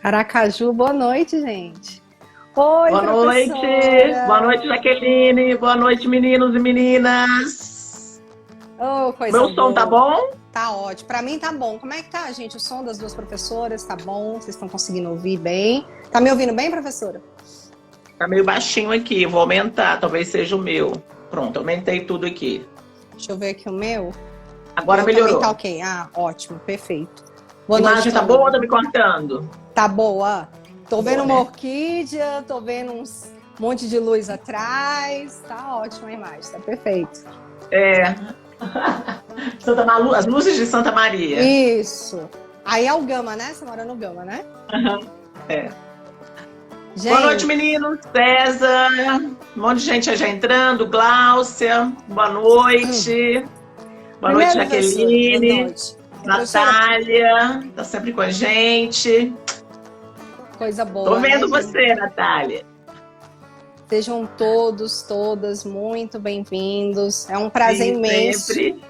Aracaju, boa noite, gente. Oi, Boa noite, boa professora. noite, Jaqueline, boa noite, meninos e meninas. Oh, coisa Meu som tá boa. bom? Tá ótimo. Pra mim tá bom. Como é que tá, gente? O som das duas professoras tá bom? Vocês estão conseguindo ouvir bem? Tá me ouvindo bem, professora? Tá meio baixinho aqui, vou aumentar, talvez seja o meu. Pronto, aumentei tudo aqui. Deixa eu ver aqui o meu. O Agora meu também tá melhorou. ok. Ah, ótimo, perfeito. Boa noite, Imagem tá boa ou turma. tá me cortando? Tá boa? Tô Tá vendo boa, uma né? orquídea, tô vendo um monte de luz atrás. Tá ótima a imagem, tá perfeito. É. As luzes de Santa Maria. Isso. Aí é o Gama, né? Você mora no Gama, né? É. Boa noite, Gente, meninos. César, um monte de gente já entrando. Gláucia, boa noite. Boa noite, primeiro, professora, boa Jaqueline. noite. Professora, Natália, tá sempre com a gente. coisa Tô boa, né, vendo gente? você, Natália. Sejam todos, todas muito bem-vindos. É um prazer Sim, imenso. sempre.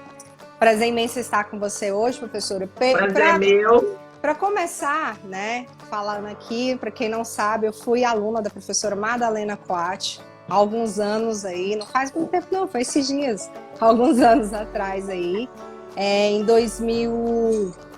Prazer imenso estar com você hoje, professora. Prazer é meu. Para começar, né, falando aqui, para quem não sabe, eu fui aluna da professora Madalena Coatti há alguns anos aí, não faz muito tempo não, foi esses dias, alguns anos atrás aí, em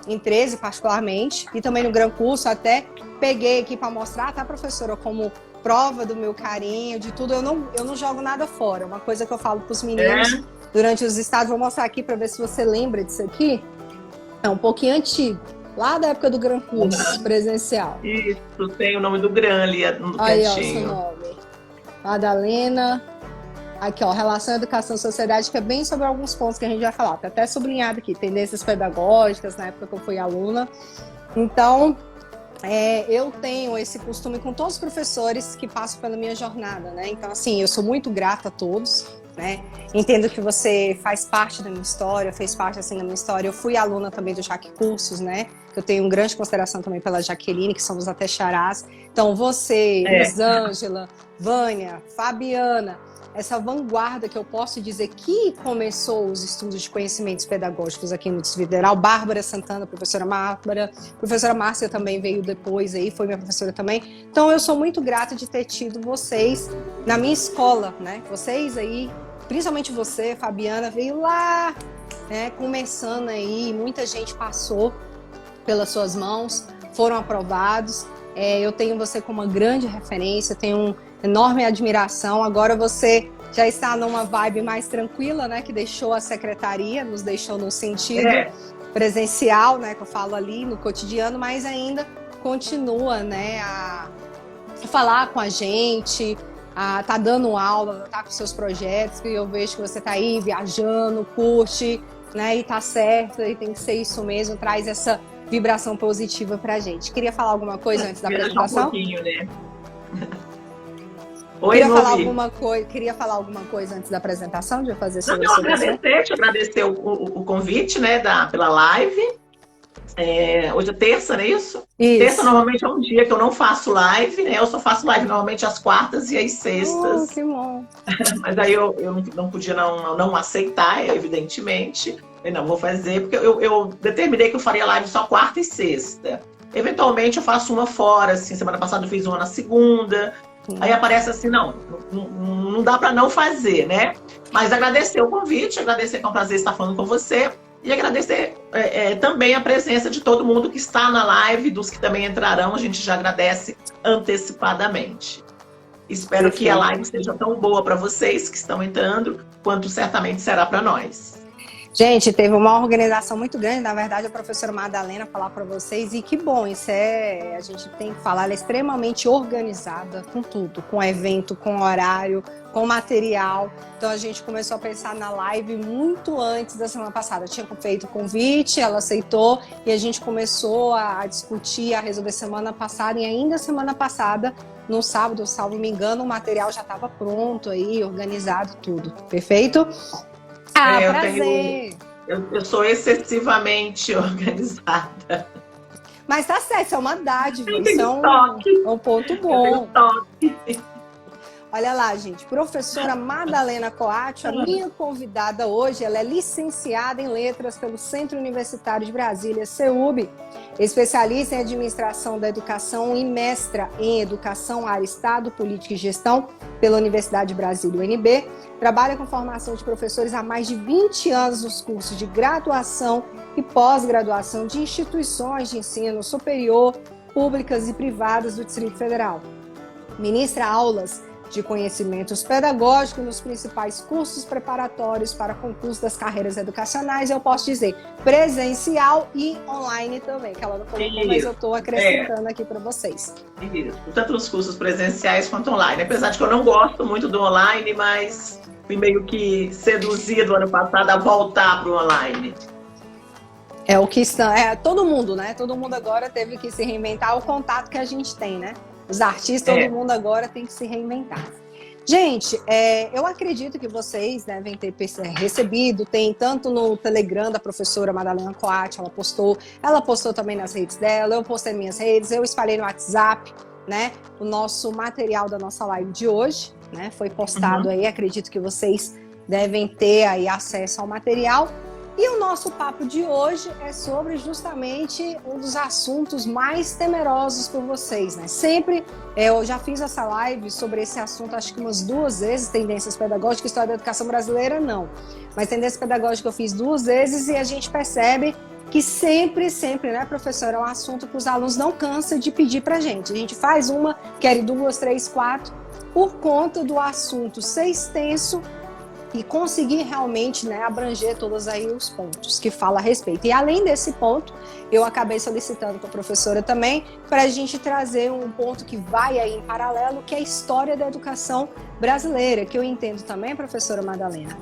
2013 particularmente, e também no Gran Curso, até peguei aqui para mostrar, tá, professora, como prova do meu carinho, de tudo, eu não jogo nada fora, uma coisa que eu falo para os meninos É durante os estágios, vou mostrar aqui para ver se você lembra disso aqui, é um pouquinho antigo, lá da época do Gran Curso presencial. isso, tem o nome do Gran ali no Aí, ó, seu cantinho. nome. Madalena. Aqui, ó, relação educação e sociedade, que é bem sobre alguns pontos que a gente vai falar. Tá até sublinhado aqui, tendências pedagógicas, na época que eu fui aluna. Então, eu tenho esse costume com todos os professores que passam pela minha jornada, né? Então, assim, eu sou muito grata a todos, né? Entendo que você faz parte da minha história, fez parte, assim, da minha história. Eu fui aluna também do Jaque Cursos, né? Eu tenho grande consideração também pela Jaqueline, que somos até charás. Então, você, É, Elisângela, Vânia, Fabiana, essa vanguarda que eu posso dizer que começou os estudos de conhecimentos pedagógicos aqui no Distrito Federal, Bárbara Santana, professora Márcia também veio depois aí, foi minha professora também. Então eu sou muito grata de ter tido vocês na minha escola, né? Vocês aí, principalmente você, Fabiana, veio lá, né, começando aí, muita gente passou pelas suas mãos, foram aprovados. Eu tenho você como uma grande referência, tenho uma enorme admiração. Agora você já está numa vibe mais tranquila, né? Que deixou a secretaria, nos deixou no sentido é, presencial, né? Que eu falo ali no cotidiano, mas ainda continua, né? A falar com a gente, a tá dando aula, tá com seus projetos, que eu vejo que você tá aí viajando, curte, né? E tá certo, e tem que ser isso mesmo, traz essa vibração positiva pra gente. Queria falar alguma coisa antes da viajar um apresentação? pouquinho, né? Oi, não ouvi. Queria falar alguma coisa antes da apresentação, de eu fazer Não, sobre o eu seu assunto? agradecer, te agradecer o convite, né, pela live. Hoje é terça, não é isso? Terça Isso. normalmente é um dia que eu não faço live, né? Eu só faço live normalmente às quartas e às Oh, sextas. que bom. Mas aí eu não podia não aceitar, evidentemente. Eu não vou fazer, porque eu determinei que eu faria live só quarta e sexta. Eventualmente eu faço uma fora, assim, semana passada eu fiz uma na segunda. Aí aparece assim, não dá para não fazer, né? Mas agradecer o convite, agradecer que é um prazer estar falando com você. E agradecer também a presença de todo mundo que está na live, dos que também entrarão, a gente já agradece antecipadamente. Espero que a live Perfeito. seja tão boa para vocês que estão entrando, quanto certamente será para nós. Gente, teve uma organização muito grande, na verdade, a professora Madalena falar para vocês, e que bom, a gente tem que falar, ela é extremamente organizada com tudo, com evento, com horário, com material. Então a gente começou a pensar na live muito antes da semana passada. Eu tinha feito o convite, ela aceitou, e a gente começou a discutir, a resolver semana passada, e ainda semana passada, no sábado, salvo me engano, o material já estava pronto aí, organizado, tudo. Perfeito? Ah, Eu tenho, prazer! eu sou excessivamente organizada. Mas tá certo, isso é uma dádiva, Eu isso é tenho toque, um ponto eu tenho bom. toque. Olha lá, gente, professora Madalena Coatio, a minha convidada hoje, ela é licenciada em Letras pelo Centro Universitário de Brasília, CEUB, especialista em Administração da Educação e mestra em Educação, Área Estado, Política e Gestão pela Universidade de Brasília, UNB. Trabalha com formação de professores há mais de 20 anos nos cursos de graduação e pós-graduação de instituições de ensino superior, públicas e privadas do Distrito Federal. Ministra aulas de conhecimentos pedagógicos nos principais cursos preparatórios para concurso das carreiras educacionais, eu posso dizer presencial e online também, que ela não colocou, mas eu estou acrescentando aqui para vocês. Isso. Tanto nos cursos presenciais quanto online, apesar de que eu não gosto muito do online, mas fui meio que seduzida ano passado a voltar para o online. É o que está, todo mundo, né? Todo mundo agora teve que se reinventar, o contato que a gente tem, né? Os artistas, todo mundo agora tem que se reinventar. Gente, eu acredito que vocês devem ter recebido, tem tanto no Telegram da professora Madalena Coatio, ela postou também nas redes dela, eu postei nas minhas redes, eu espalhei no WhatsApp, né? O nosso material da nossa live de hoje, né? Foi postado aí, acredito que vocês devem ter aí acesso ao material. E o nosso papo de hoje é sobre justamente um dos assuntos mais temerosos por vocês, né? Sempre, eu já fiz essa live sobre esse assunto, acho que umas 2 vezes, tendências pedagógicas, história da educação brasileira, não. Mas tendência pedagógica eu fiz 2 vezes e a gente percebe que sempre, né, professora, é um assunto que os alunos não cansam de pedir pra gente. A gente faz uma, quer 2, 3, 4, por conta do assunto ser extenso, e conseguir realmente, né, abranger todos aí os pontos que fala a respeito. E além desse ponto, eu acabei solicitando para a professora também para a gente trazer um ponto que vai aí em paralelo, que é a história da educação brasileira, que eu entendo também, professora Madalena,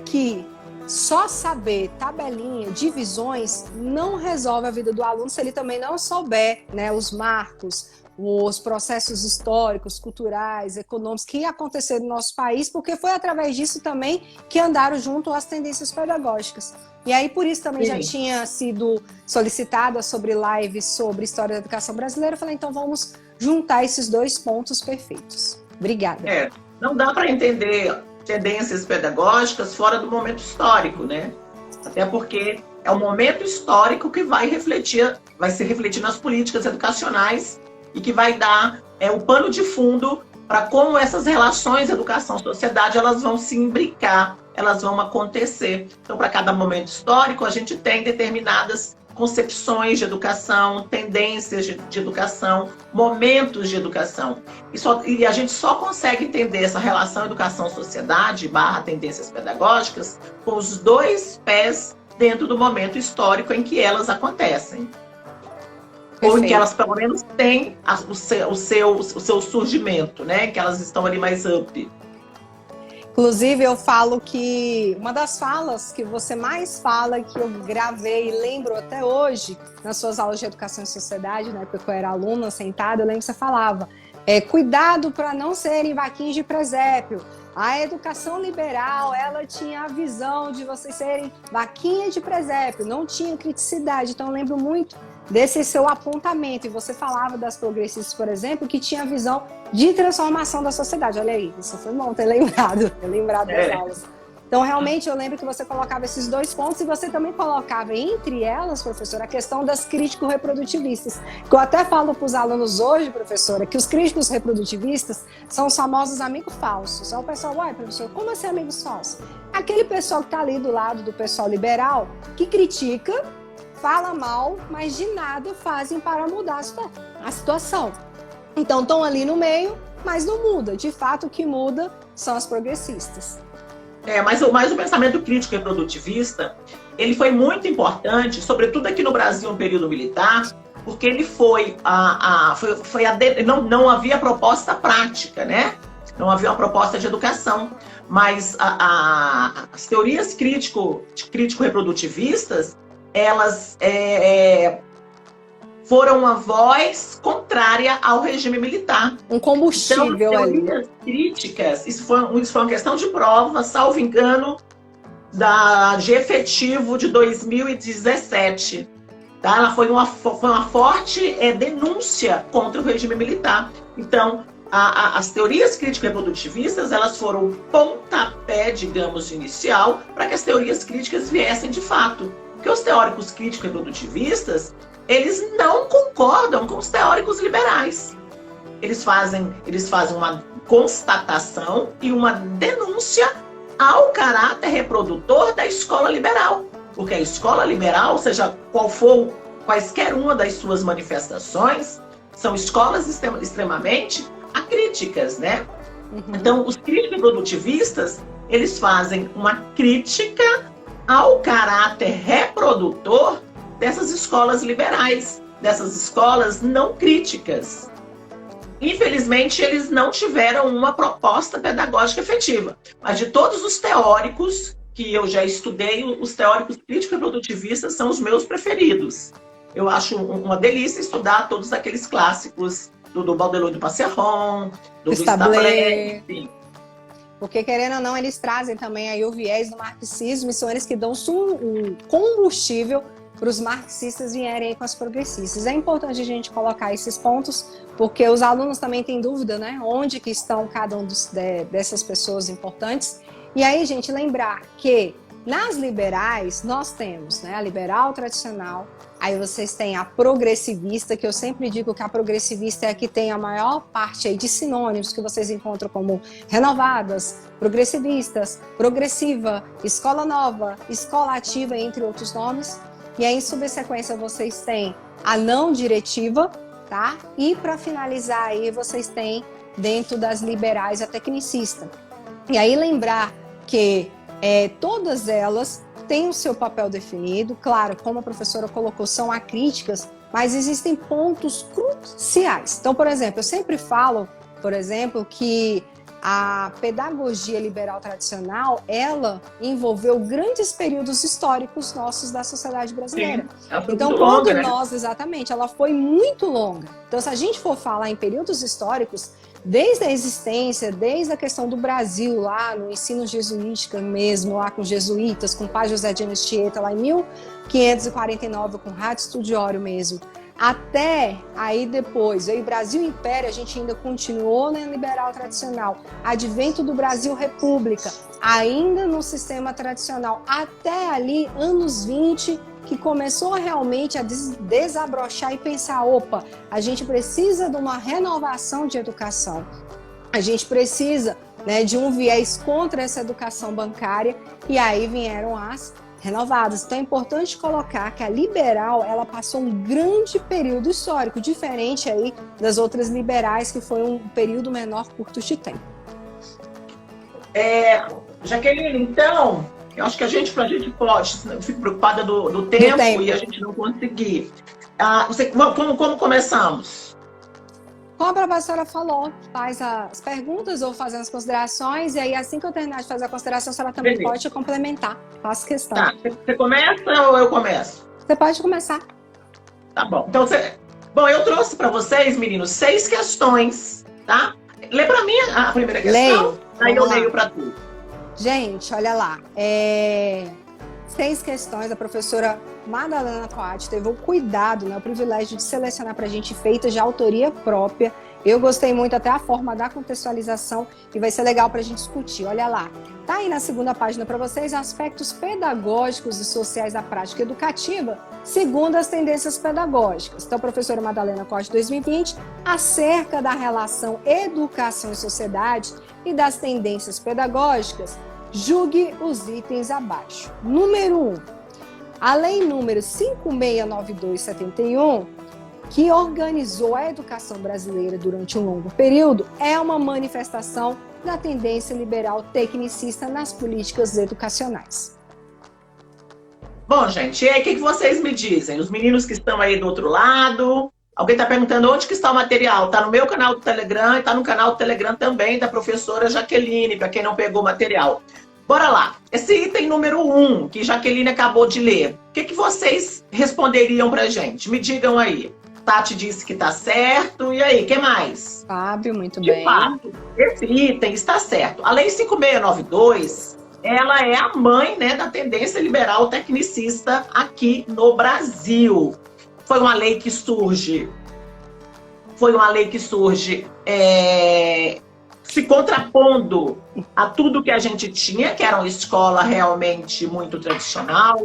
que só saber tabelinha, divisões, não resolve a vida do aluno se ele também não souber, né, os marcos, os processos históricos, culturais, econômicos que aconteceram no nosso país, porque foi através disso também que andaram junto às tendências pedagógicas. E aí, por isso também já tinha sido solicitada sobre lives sobre história da educação brasileira. Eu falei, então vamos juntar esses 2 pontos perfeitos. Obrigada. Não dá para entender tendências pedagógicas fora do momento histórico, né? Até porque é o momento histórico que vai se refletir nas políticas educacionais e que vai dar o pano de fundo para como essas relações educação-sociedade elas vão se imbricar, elas vão acontecer. Então, para cada momento histórico, a gente tem determinadas concepções de educação, tendências de educação, momentos de educação. E a gente só consegue entender essa relação educação-sociedade / tendências pedagógicas com os 2 pés dentro do momento histórico em que elas acontecem. Ou em que elas, pelo menos, têm o seu surgimento, né? Que elas estão ali mais up. Inclusive, eu falo que uma das falas que você mais fala, que eu gravei e lembro até hoje, nas suas aulas de educação e sociedade, né? Porque eu era aluna sentada, eu lembro que você falava, cuidado para não serem vaquinhas de presépio. A educação liberal, ela tinha a visão de vocês serem vaquinha de presépio, não tinha criticidade. Então, eu lembro muito desse seu apontamento. E você falava das progressistas, por exemplo, que tinha a visão de transformação da sociedade. Olha aí, isso foi bom ter lembrado das aulas. Então, realmente, eu lembro que você colocava esses 2 pontos e você também colocava entre elas, professora, a questão das crítico-reprodutivistas. Que eu até falo para os alunos hoje, professora, que os críticos reprodutivistas são os famosos amigos falsos. Aí o pessoal, uai, professor, como assim amigos falsos? Aquele pessoal que está ali do lado do pessoal liberal, que critica, fala mal, mas de nada fazem para mudar a situação. Então, estão ali no meio, mas não muda. De fato, o que muda são as progressistas. Mas o pensamento crítico reprodutivista, ele foi muito importante, sobretudo aqui no Brasil, no período militar, porque ele não havia proposta prática, né? Não havia uma proposta de educação, mas as teorias crítico-reprodutivistas, elas foram uma voz contrária ao regime militar. Um combustível então, ali. Teorias críticas, isso foi uma questão de prova, salvo engano, de efetivo de 2017. Tá? Ela foi uma forte denúncia contra o regime militar. Então, as teorias crítico-reprodutivistas, elas foram o pontapé, digamos, inicial para que as teorias críticas viessem de fato. Porque os teóricos crítico-reprodutivistas, eles não concordam com os teóricos liberais. Eles fazem uma constatação e uma denúncia ao caráter reprodutor da escola liberal. Porque a escola liberal, seja qual for, quaisquer uma das suas manifestações, são escolas extremamente acríticas, né? Então, os críticos reprodutivistas, eles fazem uma crítica ao caráter reprodutor dessas escolas liberais, dessas escolas não críticas. Infelizmente, eles não tiveram uma proposta pedagógica efetiva. Mas de todos os teóricos que eu já estudei, os teóricos críticos reprodutivistas são os meus preferidos. Eu acho uma delícia estudar todos aqueles clássicos do Baudelot do Passeron, do Stablé. Porque, querendo ou não, eles trazem também aí o viés do marxismo e são eles que dão um combustível para os marxistas vierem aí com as progressistas. É importante a gente colocar esses pontos, porque os alunos também têm dúvida, né? Onde que estão cada um dessas pessoas importantes. E aí, gente, lembrar que nas liberais nós temos, né, a liberal tradicional, aí vocês têm a progressivista, que eu sempre digo que a progressivista é a que tem a maior parte aí de sinônimos que vocês encontram como renovadas, progressivistas, progressiva, escola nova, escola ativa, entre outros nomes. E aí, em subsequência, vocês têm a não diretiva, tá? E para finalizar aí, vocês têm dentro das liberais a tecnicista. E aí lembrar que todas elas têm o seu papel definido, claro, como a professora colocou, são acríticas, mas existem pontos cruciais. Então, por exemplo, eu sempre falo, por exemplo, que a pedagogia liberal tradicional, ela envolveu grandes períodos históricos nossos da sociedade brasileira. Sim, então, quando nós, exatamente, ela foi muito longa. Então, se a gente for falar em períodos históricos, desde a existência, desde a questão do Brasil, lá no ensino jesuítico mesmo, lá com os jesuítas, com o Padre José de Anchieta, lá em 1549, com o Ratio Studiorum mesmo, até aí depois, aí Brasil Império, a gente ainda continuou na liberal tradicional, advento do Brasil República, ainda no sistema tradicional, até ali, anos 20, que começou realmente a desabrochar e pensar, opa, a gente precisa de uma renovação de educação, a gente precisa, né, de um viés contra essa educação bancária, e aí vieram as renovadas. Então é importante colocar que a liberal, ela passou um grande período histórico, diferente aí das outras liberais, que foi um período menor, curto de tempo. Jaqueline, então, eu acho que a gente pode, eu fico preocupada do tempo e a gente não conseguir. Como começamos? Como a professora falou, faz as perguntas ou fazendo as considerações, e aí assim que eu terminar de fazer a consideração, a senhora também pode complementar. Faço questão. Tá, você começa ou eu começo? Você pode começar. Tá bom. Então, eu trouxe para vocês, meninos, 6 questões, tá? Lê para mim a primeira questão, leio. Aí eu leio para tu. Gente, olha lá. 6 questões, a professora Madalena Coatti teve o cuidado, né, o privilégio de selecionar para a gente, feitas de autoria própria. Eu gostei muito até a forma da contextualização e vai ser legal para a gente discutir. Olha lá, tá aí na segunda página para vocês aspectos pedagógicos e sociais da prática educativa, segundo as tendências pedagógicas. Então, a professora Madalena Coatti, 2020, acerca da relação educação e sociedade e das tendências pedagógicas, julgue os itens abaixo. Número 1. A Lei número 5692/71, que organizou a educação brasileira durante um longo período, é uma manifestação da tendência liberal tecnicista nas políticas educacionais. Bom, gente, e aí o que vocês me dizem? Os meninos que estão aí do outro lado, alguém está perguntando onde que está o material? Está no meu canal do Telegram e está no canal do Telegram também da professora Jaqueline, para quem não pegou o material. Bora lá. Esse item número 1, que Jaqueline acabou de ler, o que vocês responderiam para a gente? Me digam aí. Tati disse que está certo. E aí, o que mais? Fábio, muito bem. De fato, esse item está certo. A Lei 5692, ela é a mãe, né, da tendência liberal tecnicista aqui no Brasil. Foi uma lei que surge foi uma lei que surge se contrapondo a tudo que a gente tinha, que era uma escola realmente muito tradicional.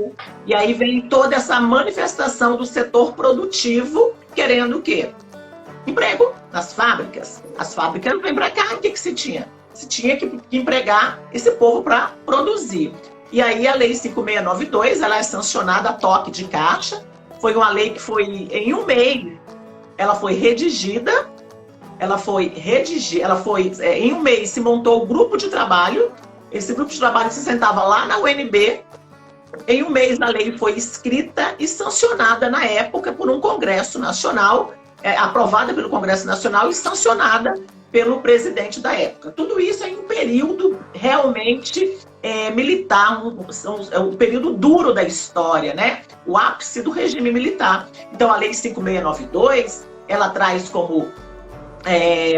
E aí vem toda essa manifestação do setor produtivo, querendo o quê? Emprego nas fábricas. As fábricas vêm para cá, o que se tinha? Se tinha que empregar esse povo para produzir. E aí a Lei 5692, ela é sancionada a toque de caixa. Foi uma lei que foi, em um mês, ela foi redigida. Em um mês se montou o grupo de trabalho. Esse grupo de trabalho se sentava lá na UNB. Em um mês a lei foi escrita e sancionada na época por um Congresso Nacional, aprovada pelo Congresso Nacional e sancionada pelo presidente da época. Tudo isso em um período realmente militar, um período duro da história, né? O ápice do regime militar. Então a Lei 5692, ela traz como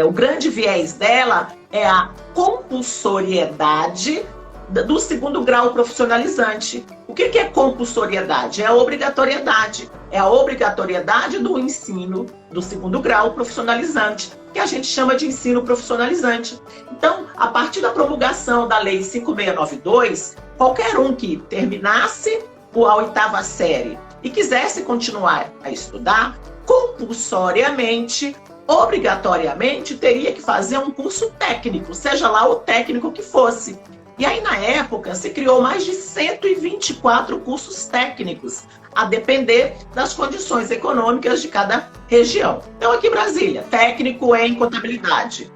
o grande viés dela é a compulsoriedade do segundo grau profissionalizante. O que é compulsoriedade? É a obrigatoriedade. É a obrigatoriedade do ensino do segundo grau profissionalizante, que a gente chama de ensino profissionalizante. Então, a partir da promulgação da Lei 5692, qualquer um que terminasse a oitava série e quisesse continuar a estudar, compulsoriamente, obrigatoriamente, teria que fazer um curso técnico, seja lá o técnico que fosse. E aí, na época, se criou mais de 124 cursos técnicos, a depender das condições econômicas de cada região. Então, aqui em Brasília, técnico em contabilidade.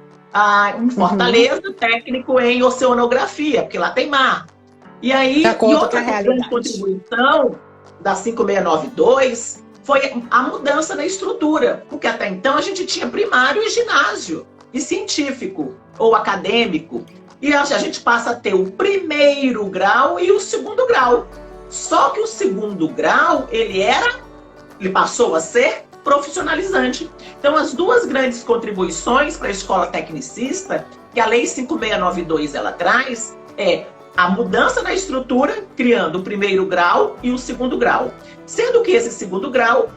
Em Fortaleza, técnico em oceanografia, porque lá tem mar. E aí, e outra grande contribuição da 5692 foi a mudança na estrutura, porque até então a gente tinha primário e ginásio, e científico ou acadêmico. E a gente passa a ter o primeiro grau e o segundo grau. Só que o segundo grau, ele passou a ser profissionalizante. Então, as duas grandes contribuições para a escola tecnicista, que a Lei 5692 ela traz, é a mudança na estrutura, criando o primeiro grau e o segundo grau. Sendo que esse segundo grau,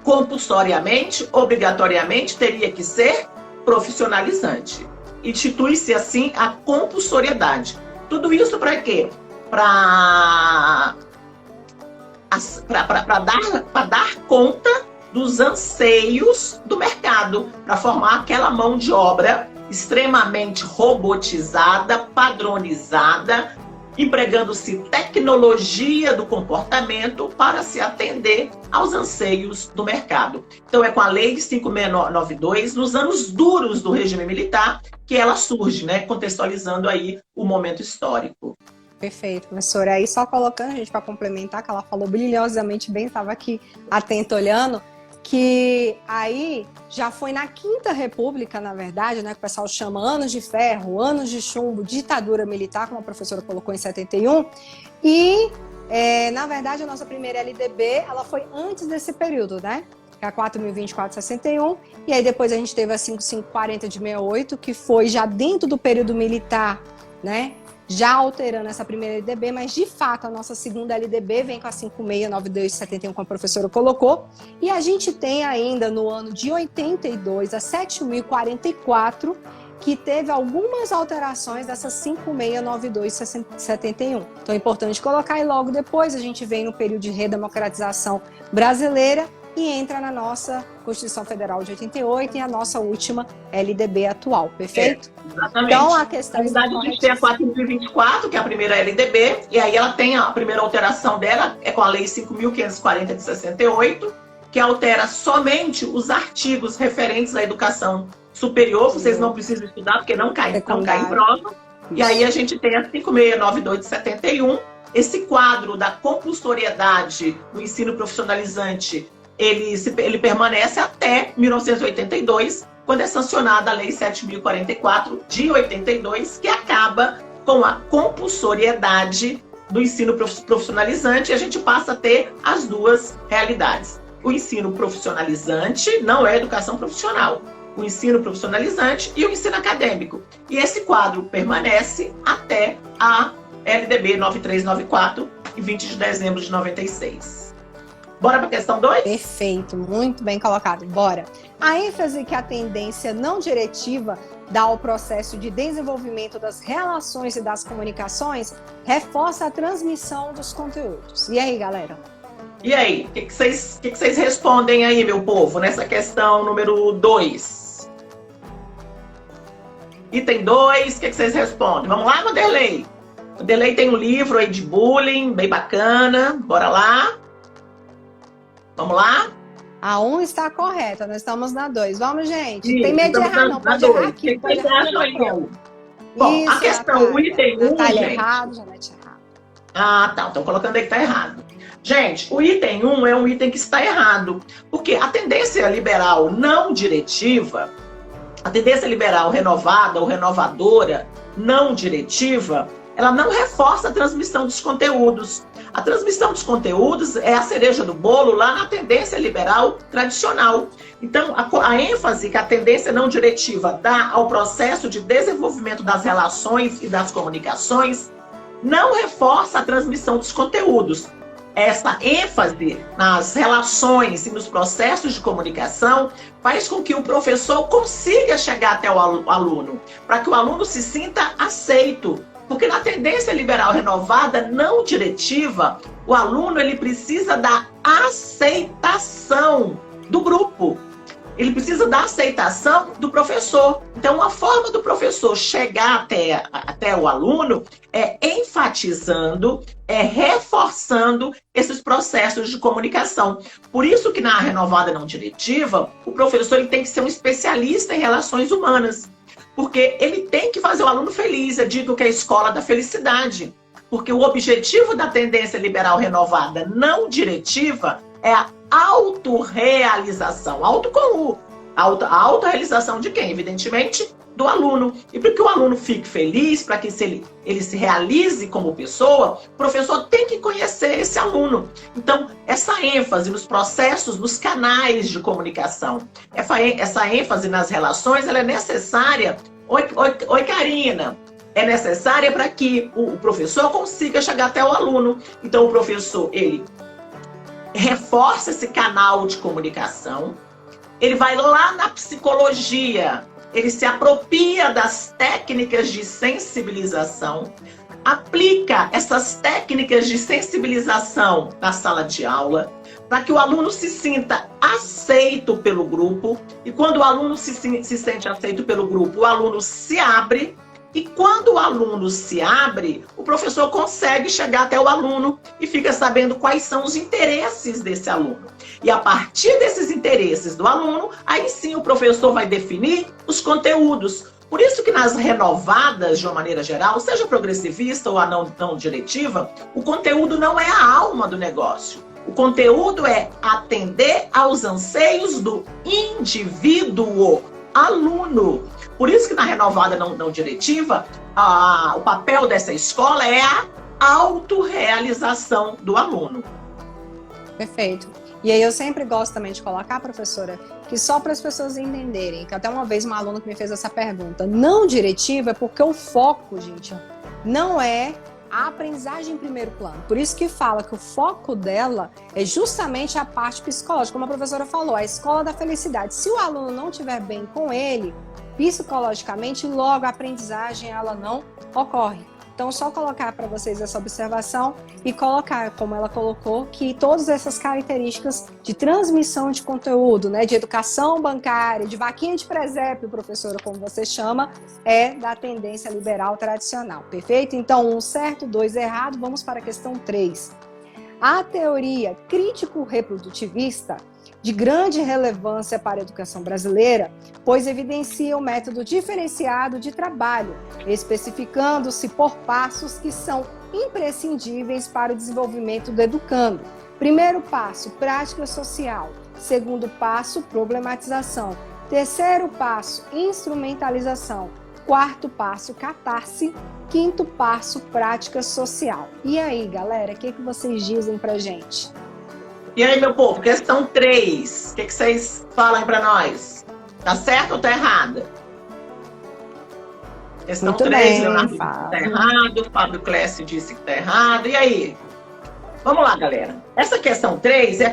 compulsoriamente, obrigatoriamente, teria que ser profissionalizante. Institui-se assim a compulsoriedade. Tudo isso para quê? Para dar conta dos anseios do mercado, para formar aquela mão de obra extremamente robotizada, padronizada, empregando-se tecnologia do comportamento para se atender aos anseios do mercado. Então é com a Lei 5692, nos anos duros do regime militar, que ela surge, né, contextualizando aí o momento histórico. Perfeito, professora. Aí só colocando, a gente, para complementar, que ela falou brilhosamente bem, estava aqui atento olhando, que aí já foi na Quinta República, na verdade, né, que o pessoal chama anos de ferro, anos de chumbo, ditadura militar, como a professora colocou em 71, e, na verdade, a nossa primeira LDB, ela foi antes desse período, né, que é a 4.024/61, e aí depois a gente teve a 5540 de 68, que foi já dentro do período militar, né, já alterando essa primeira LDB, mas de fato a nossa segunda LDB vem com a 5692/71, como a professora colocou, e a gente tem ainda no ano de 82 a 7.044, que teve algumas alterações dessas 5692/71. Então é importante colocar, e logo depois a gente vem no período de redemocratização brasileira e entra na nossa Constituição Federal de 88 e a nossa última LDB atual, perfeito? Exatamente. Então, a questão... Na verdade, a gente tem a 4.024, que é a primeira LDB, e aí ela tem a primeira alteração dela, é com a Lei 5.540 de 68, que altera somente os artigos referentes à educação superior. Vocês não precisam estudar, porque não cai em prova. E aí a gente tem a 5692 de 71, esse quadro da compulsoriedade do ensino profissionalizante, ele permanece até 1982, quando é sancionada a Lei 7.044 de 82, que acaba com a compulsoriedade do ensino profissionalizante, e a gente passa a ter as duas realidades. O ensino profissionalizante não é educação profissional. O ensino profissionalizante e o ensino acadêmico. E esse quadro permanece até a LDB 9394, em 20 de dezembro de 96. Bora para a questão 2? Perfeito, muito bem colocado. Bora. A ênfase que a tendência não diretiva dá ao processo de desenvolvimento das relações e das comunicações reforça a transmissão dos conteúdos. E aí, galera? E aí, o que vocês respondem aí, meu povo, nessa questão número 2? Item 2, o que vocês respondem? Vamos lá, Vanderlei? Vanderlei tem um livro aí de bullying, bem bacana. Bora lá? Vamos lá? A 1 está correta, nós estamos na 2. Vamos, gente. Sim, Tem medo de errar, não. Pode errar aqui. O que vocês acham aí? Bom, Isso, a questão, o item 1, Natália gente... errado, Janete errado. Ah, tá. Estão colocando aí que está errado. Gente, o item 1 é um item que está errado. Porque a tendência liberal não diretiva, a tendência liberal renovada ou renovadora não diretiva, ela não reforça a transmissão dos conteúdos. A transmissão dos conteúdos é a cereja do bolo lá na tendência liberal tradicional. Então, a ênfase que a tendência não diretiva dá ao processo de desenvolvimento das relações e das comunicações não reforça a transmissão dos conteúdos. Essa ênfase nas relações e nos processos de comunicação faz com que o professor consiga chegar até o aluno, para que o aluno se sinta aceito. Porque na tendência liberal renovada não diretiva, o aluno ele precisa da aceitação do grupo. Ele precisa da aceitação do professor. Então, uma forma do professor chegar até o aluno é enfatizando, é reforçando esses processos de comunicação. Por isso que na renovada não diretiva, o professor ele tem que ser um especialista em relações humanas. Porque ele tem que fazer o aluno feliz. Eu digo que é a escola da felicidade. Porque o objetivo da tendência liberal renovada não diretiva é a autorrealização. Auto com U. A autorrealização de quem? Evidentemente, do aluno. E para que o aluno fique feliz, para que ele se realize como pessoa, o professor tem que conhecer esse aluno. Então, essa ênfase nos processos, nos canais de comunicação, essa ênfase nas relações, ela é necessária. Oi, Karina. É necessária para que o professor consiga chegar até o aluno. Então, o professor, ele reforça esse canal de comunicação, ele vai lá na psicologia, ele se apropria das técnicas de sensibilização, aplica essas técnicas de sensibilização na sala de aula, para que o aluno se sinta aceito pelo grupo, e quando o aluno se sente aceito pelo grupo, o aluno se abre, e quando o aluno se abre, o professor consegue chegar até o aluno e fica sabendo quais são os interesses desse aluno. E a partir desses interesses do aluno, aí sim o professor vai definir os conteúdos. Por isso que nas renovadas, de uma maneira geral, seja progressivista ou a não diretiva, o conteúdo não é a alma do negócio. O conteúdo é atender aos anseios do indivíduo, aluno. Por isso que na renovada não diretiva, o papel dessa escola é a autorrealização do aluno. Perfeito. E aí eu sempre gosto também de colocar, professora, que só para as pessoas entenderem, que até uma vez uma aluna que me fez essa pergunta, não diretiva é porque o foco, gente, não é a aprendizagem em primeiro plano. Por isso que fala que o foco dela é justamente a parte psicológica, como a professora falou, a escola da felicidade. Se o aluno não estiver bem com ele, psicologicamente, logo a aprendizagem ela não ocorre. Então, só colocar para vocês essa observação e colocar, como ela colocou, que todas essas características de transmissão de conteúdo, né, de educação bancária, de vaquinha de presépio, professora, como você chama, é da tendência liberal tradicional. Perfeito? Então, 1 certo, 2 errado. Vamos para a questão 3. A teoria crítico-reprodutivista, de grande relevância para a educação brasileira, pois evidencia o método diferenciado de trabalho, especificando-se por passos que são imprescindíveis para o desenvolvimento do educando. Primeiro passo, prática social. Segundo passo, problematização. Terceiro passo, instrumentalização. Quarto passo, catarse. Quinto passo, prática social. E aí, galera, o que vocês dizem pra gente? E aí, meu povo, questão 3. O que vocês falam para nós? Tá certo ou tá errada? Questão Muito 3, bem, Leonardo disse que tá errado, Fábio Clécio disse que tá errado. E aí? Vamos lá, galera. Essa questão 3 é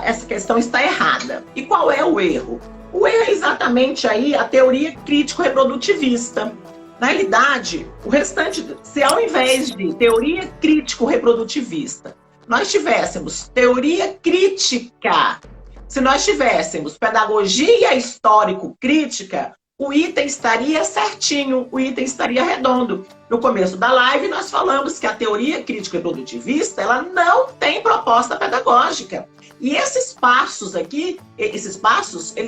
essa questão está errada. E qual é o erro? O erro é exatamente aí a teoria crítico-reprodutivista. Na realidade, o restante, se ao invés de teoria crítico-reprodutivista, nós tivéssemos teoria crítica, se nós tivéssemos pedagogia histórico-crítica, o item estaria certinho, o item estaria redondo. No começo da live, nós falamos que a teoria crítico-reprodutivista, ela não tem proposta pedagógica. E esses passos aqui, eles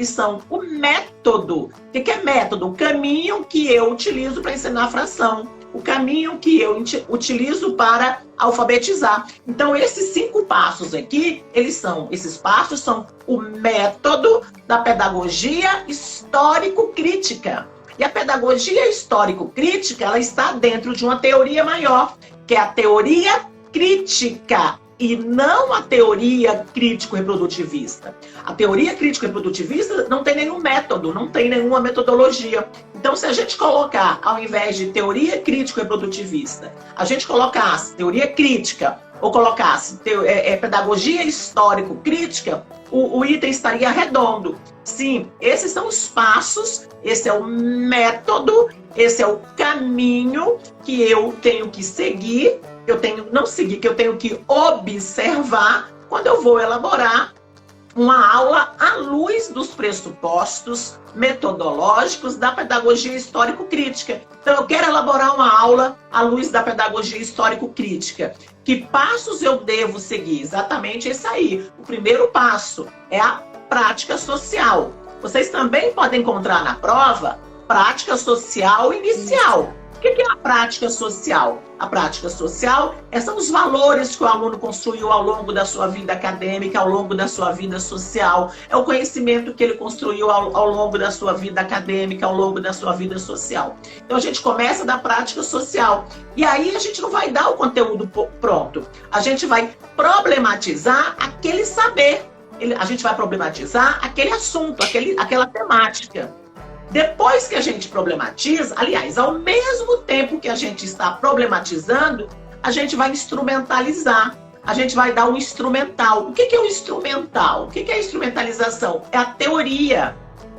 são o método. O que é método? O caminho que eu utilizo para ensinar a fração. O caminho que eu utilizo para alfabetizar. Então, esses 5 passos aqui, esses passos são o método da pedagogia histórico-crítica. E a pedagogia histórico-crítica, ela está dentro de uma teoria maior, que é a teoria crítica, e não a teoria crítico-reprodutivista. A teoria crítico-reprodutivista não tem nenhum método, não tem nenhuma metodologia. Então, se a gente colocar, ao invés de teoria crítico-reprodutivista, a gente colocasse teoria crítica ou colocasse pedagogia histórico-crítica, o item estaria redondo. Sim, esses são os passos, esse é o método, esse é o caminho que eu tenho que seguir, eu tenho que observar quando eu vou elaborar uma aula à luz dos pressupostos metodológicos da pedagogia histórico-crítica. Então, eu quero elaborar uma aula à luz da pedagogia histórico-crítica. Que passos eu devo seguir? Exatamente esse aí. O primeiro passo é a prática social. Vocês também podem encontrar na prova prática social inicial. O que é a prática social? A prática social são os valores que o aluno construiu ao longo da sua vida acadêmica, ao longo da sua vida social. É o conhecimento que ele construiu ao longo da sua vida acadêmica, ao longo da sua vida social. Então, a gente começa da prática social. E aí, a gente não vai dar o conteúdo pronto. A gente vai problematizar aquele saber. A gente vai problematizar aquele assunto, aquela temática. Depois que a gente problematiza, aliás, ao mesmo tempo que a gente está problematizando, a gente vai instrumentalizar. A gente vai dar um instrumental. O que é o instrumental? O que é a instrumentalização? É a teoria.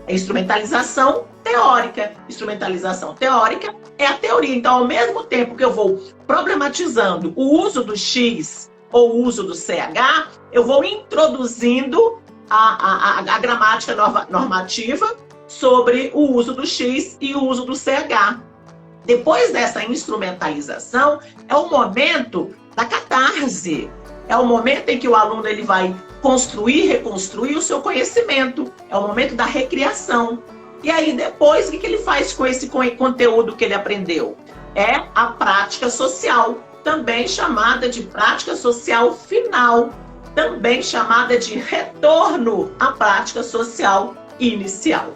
É instrumentalização teórica. Instrumentalização teórica é a teoria. Então, ao mesmo tempo que eu vou problematizando o uso do X ou o uso do CH, eu vou introduzindo a gramática normativa sobre o uso do X e o uso do CH. Depois dessa instrumentalização, é o momento da catarse. É o momento em que o aluno ele vai construir, reconstruir o seu conhecimento. É o momento da recriação. E aí, depois, o que ele faz com esse conteúdo que ele aprendeu? É a prática social, também chamada de prática social final, também chamada de retorno à prática social inicial.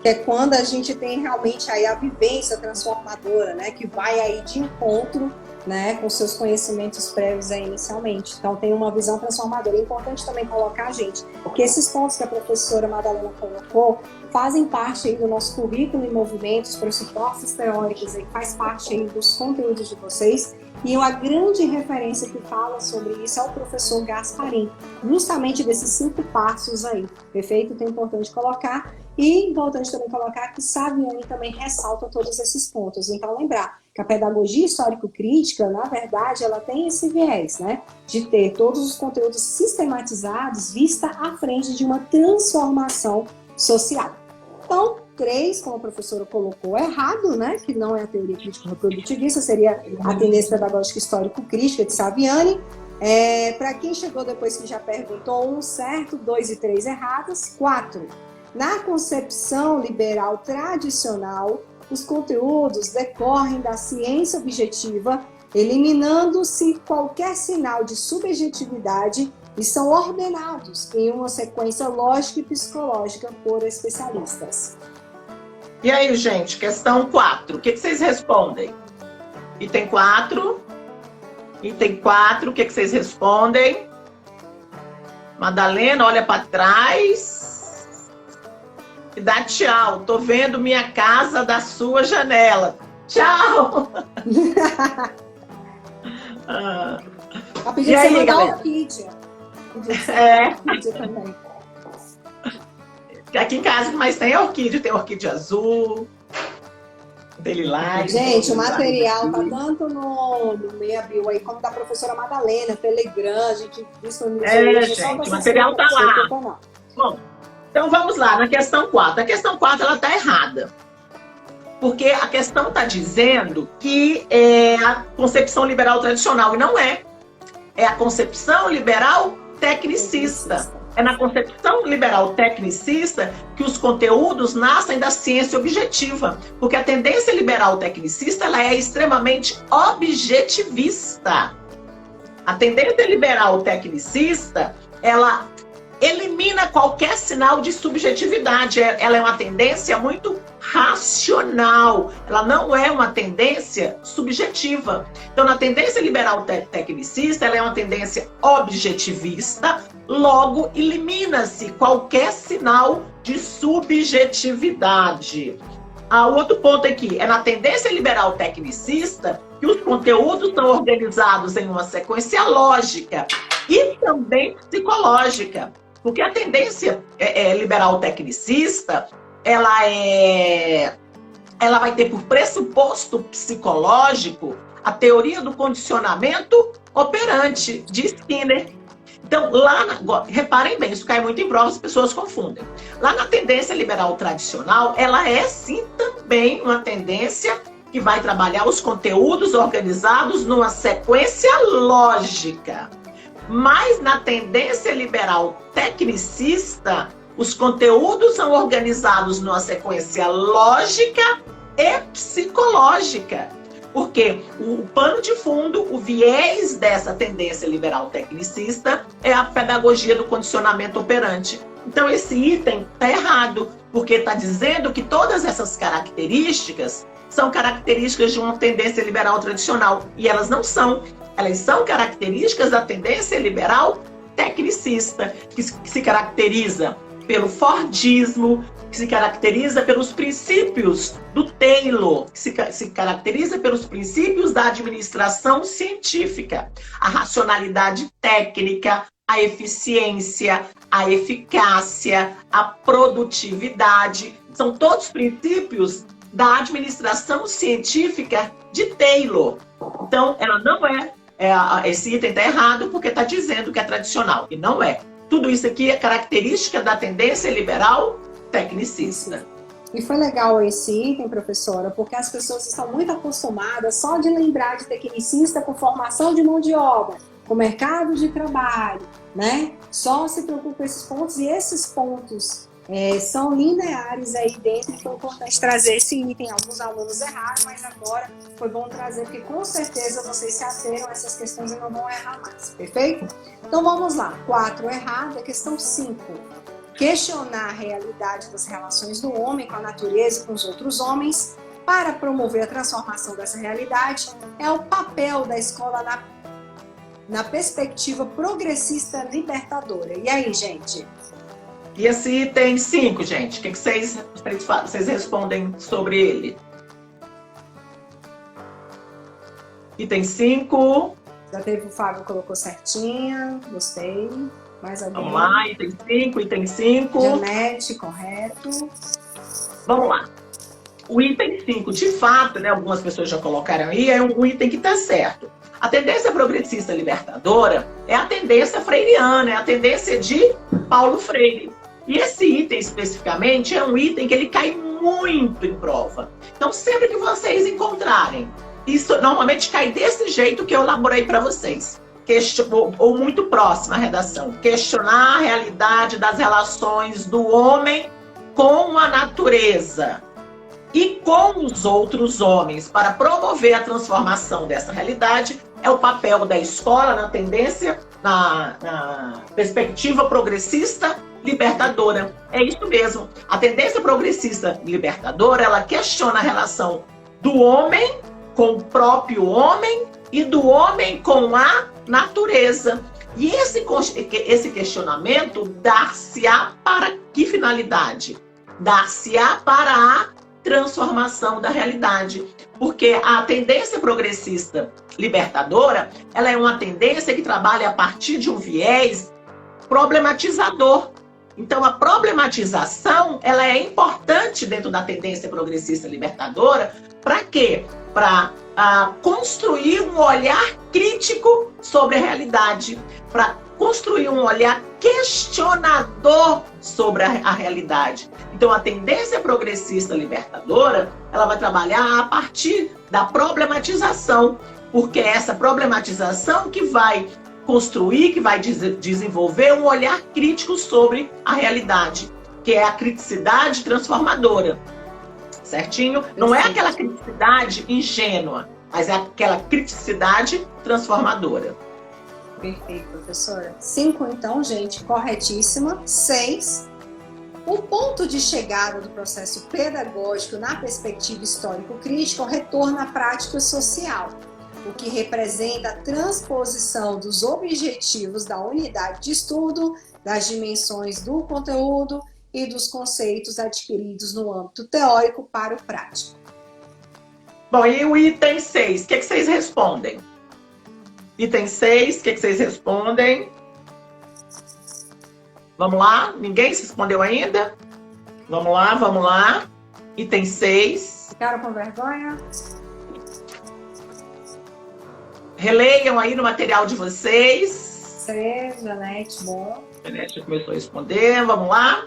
Que é quando a gente tem realmente aí a vivência transformadora, né, que vai aí de encontro, né, com seus conhecimentos prévios aí inicialmente. Então tem uma visão transformadora. É importante também colocar, gente, que esses pontos que a professora Madalena colocou fazem parte aí do nosso currículo em movimento, os pressupostos teóricos aí faz parte aí dos conteúdos de vocês. E uma grande referência que fala sobre isso é o professor Gasparim, justamente desses 5 passos aí, perfeito? Então é importante colocar, e importante também colocar que Saviani também ressalta todos esses pontos. Então lembrar que a pedagogia histórico-crítica, na verdade, ela tem esse viés, né? De ter todos os conteúdos sistematizados, vista à frente de uma transformação social. Então, 3, como a professora colocou, errado, né? Que não é a teoria crítico-reprodutivista, seria a tendência pedagógica histórico-crítica de Saviani. Para quem chegou depois que já perguntou, 1 certo, 2 e 3 erradas. 4, na concepção liberal tradicional, os conteúdos decorrem da ciência objetiva, eliminando-se qualquer sinal de subjetividade e são ordenados em uma sequência lógica e psicológica por especialistas. E aí, gente, questão 4. O que vocês respondem? Item 4. Item 4, o que vocês respondem? Madalena, olha para trás e dá tchau. Tô vendo minha casa da sua janela. Tchau! A pedir E de você aí, mandar galera? orquídea. Orquídea também. Aqui em casa, o que mais tem é orquídea. Tem orquídea azul, tem lilás. Gente, o tem material tá aqui. tanto no Meia Bio aí, como da professora Madalena, Telegram, a gente disponibilizou É, hoje, só gente, o você material tá se lá. canal. Bom, então vamos lá, na questão 4. A questão 4, ela tá errada. Porque a questão está dizendo que é a concepção liberal tradicional, e não é. É a concepção liberal tecnicista. É na concepção liberal tecnicista que os conteúdos nascem da ciência objetiva. Porque a tendência liberal tecnicista ela é extremamente objetivista. A tendência liberal tecnicista, ela elimina qualquer sinal de subjetividade. Ela é uma tendência muito racional. Ela não é uma tendência subjetiva. Então, na tendência liberal tecnicista, ela é uma tendência objetivista, logo elimina-se qualquer sinal de subjetividade. O outro ponto aqui é na tendência liberal tecnicista que os conteúdos são organizados em uma sequência lógica e também psicológica. Porque a tendência liberal tecnicista, ela vai ter por pressuposto psicológico a teoria do condicionamento operante de Skinner. Então, reparem bem, isso cai muito em prova, as pessoas confundem. Lá na tendência liberal tradicional, ela é sim também uma tendência que vai trabalhar os conteúdos organizados numa sequência lógica. Mas na tendência liberal tecnicista, os conteúdos são organizados numa sequência lógica e psicológica. Porque o pano de fundo, o viés dessa tendência liberal tecnicista é a pedagogia do condicionamento operante. Então esse item está errado, porque está dizendo que todas essas características são características de uma tendência liberal tradicional. E elas não são. Elas são características da tendência liberal tecnicista, que se caracteriza pelo Fordismo, que se caracteriza pelos princípios do Taylor, que se caracteriza pelos princípios da administração científica, a racionalidade técnica, a eficiência, a eficácia, a produtividade. São todos princípios da administração científica de Taylor. Então, ela não esse item está errado porque está dizendo que é tradicional, e não é. Tudo isso aqui é característica da tendência liberal tecnicista. E foi legal esse item, professora, porque as pessoas estão muito acostumadas só de lembrar de tecnicista por formação de mão de obra, com mercado de trabalho, né? Só se preocupa com esses pontos, e esses pontos são lineares aí dentro, e foi importante trazer esse item. Alguns alunos erraram, mas agora foi bom trazer, porque com certeza vocês se ateram a essas questões e não vão errar mais, perfeito? Então vamos lá, 4 errado, a questão 5. Questionar a realidade das relações do homem com a natureza e com os outros homens para promover a transformação dessa realidade é o papel da escola na perspectiva progressista libertadora. E aí, gente? E esse item 5, gente, o que vocês respondem sobre ele? Item 5. Já teve o Fábio, colocou certinha, gostei. Mais alguém? Vamos lá, item 5. Janete, correto. Vamos lá. O item 5, de fato, né, algumas pessoas já colocaram aí, é um item que está certo. A tendência progressista libertadora é a tendência freiriana, é a tendência de Paulo Freire. E esse item, especificamente, é um item que ele cai muito em prova. Então, sempre que vocês encontrarem, isso normalmente cai desse jeito que eu elaborei para vocês. Ou muito próxima à redação. Questionar a realidade das relações do homem com a natureza e com os outros homens para promover a transformação dessa realidade é o papel da escola na tendência, na perspectiva progressista libertadora. É isso mesmo. A tendência progressista libertadora, ela questiona a relação do homem com o próprio homem e do homem com a natureza. E esse questionamento dar-se-á para que finalidade? Dar-se-á para a transformação da realidade. Porque a tendência progressista libertadora, ela é uma tendência que trabalha a partir de um viés problematizador. Então, a problematização, ela é importante dentro da tendência progressista libertadora. Para quê? Para construir um olhar crítico sobre a realidade, para construir um olhar questionador sobre a realidade. Então, a tendência progressista libertadora, ela vai trabalhar a partir da problematização, porque é essa problematização que vai construir, que vai desenvolver um olhar crítico sobre a realidade, que é a criticidade transformadora, certinho? Não é aquela criticidade ingênua, mas é aquela criticidade transformadora. Perfeito, professora. 5, então, gente, corretíssima. 6, o ponto de chegada do processo pedagógico na perspectiva histórico-crítica é o retorno à prática social, o que representa a transposição dos objetivos da unidade de estudo, das dimensões do conteúdo e dos conceitos adquiridos no âmbito teórico para o prático. Bom, e o item 6, o que vocês respondem? Item 6, o que vocês respondem? Vamos lá? Ninguém se respondeu ainda? Vamos lá. Item 6. Ficaram com vergonha? Releiam aí no material de vocês. 6, Janete, bom. Janete já começou a responder, vamos lá.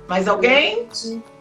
Mais alguém?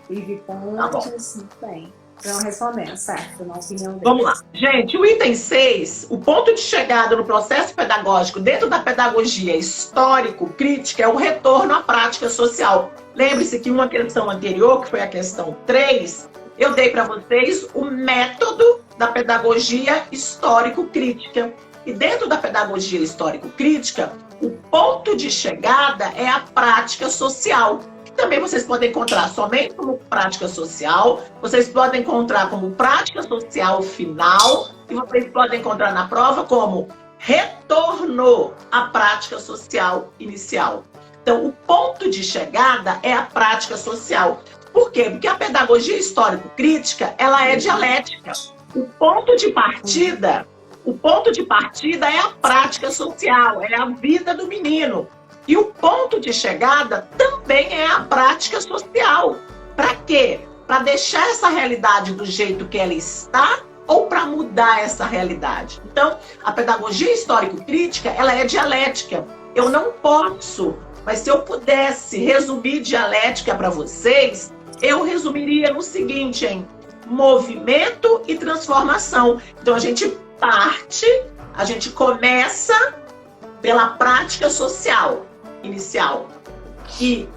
Vive Tá Pontes, bem. Estão respondendo, certo, na opinião deles. Vamos lá. Gente, o item 6, o ponto de chegada no processo pedagógico dentro da pedagogia histórico-crítica é o retorno à prática social. Lembre-se que uma questão anterior, que foi a questão 3, eu dei para vocês o método da pedagogia histórico-crítica. E dentro da pedagogia histórico-crítica, o ponto de chegada é a prática social. Também vocês podem encontrar somente como prática social, vocês podem encontrar como prática social final, e vocês podem encontrar na prova como retorno à prática social inicial. Então, o ponto de chegada é a prática social. Por quê? Porque a pedagogia histórico-crítica, ela é dialética. O ponto de partida é a prática social, é a vida do menino. E o ponto de chegada também é a prática social. Para quê? Para deixar essa realidade do jeito que ela está ou para mudar essa realidade. Então, a pedagogia histórico-crítica, ela é dialética. Eu não posso, mas se eu pudesse resumir dialética para vocês, eu resumiria no seguinte, em movimento e transformação. Então, a gente começa pela prática social inicial e